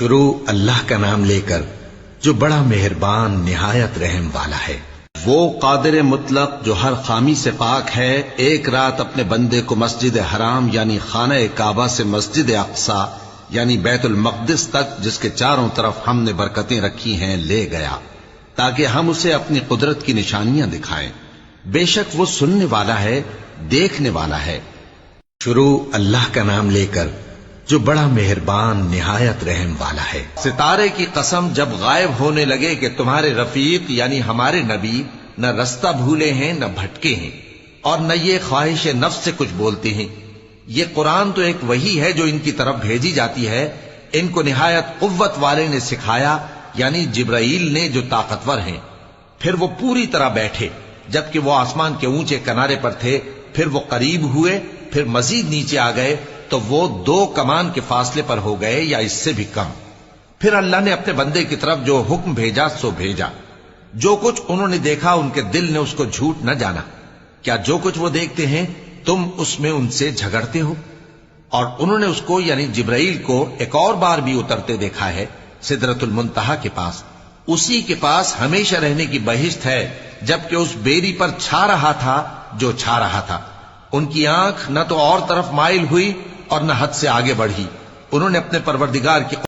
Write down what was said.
شروع اللہ کا نام لے کر جو بڑا مہربان نہایت رحم والا ہے۔ وہ قادر مطلق جو ہر خامی سے پاک ہے، ایک رات اپنے بندے کو مسجد حرام یعنی خانہ کعبہ سے مسجد اقصی یعنی بیت المقدس تک، جس کے چاروں طرف ہم نے برکتیں رکھی ہیں، لے گیا تاکہ ہم اسے اپنی قدرت کی نشانیاں دکھائیں۔ بے شک وہ سننے والا ہے، دیکھنے والا ہے۔ شروع اللہ کا نام لے کر جو بڑا مہربان نہایت رحم والا ہے۔ ستارے کی قسم جب غائب ہونے لگے کہ تمہارے رفیق یعنی ہمارے نبی نہ رستہ بھولے ہیں نہ بھٹکے ہیں، اور نہ یہ خواہش نفس سے کچھ بولتے ہیں۔ یہ قرآن تو ایک وحی ہے جو ان کی طرف بھیجی جاتی ہے، ان کو نہایت قوت والے نے سکھایا، یعنی جبرائیل نے جو طاقتور ہیں۔ پھر وہ پوری طرح بیٹھے، جبکہ وہ آسمان کے اونچے کنارے پر تھے، پھر وہ قریب ہوئے، پھر مزید نیچے آ گئے تو وہ 2 کمان کے فاصلے پر ہو گئے یا اس سے بھی کم۔ پھر اللہ نے اپنے بندے کی طرف جو حکم بھیجا سو بھیجا۔ جو کچھ انہوں نے دیکھا ان کے دل نے اس کو جھوٹ نہ جانا۔ کیا جو کچھ وہ دیکھتے ہیں تم اس میں ان سے جھگڑتے ہو؟ اور انہوں نے اس کو یعنی جبرائیل کو ایک اور بار بھی اترتے دیکھا ہے سدرۃ المنتہا کے پاس۔ اسی کے پاس ہمیشہ رہنے کی بہشت ہے، جبکہ اس بیری پر چھا رہا تھا جو چھا رہا تھا۔ ان کی آنکھ نہ تو اور طرف مائل ہوئی اور نہ حد سے آگے بڑھی۔ انہوں نے اپنے پروردگار کی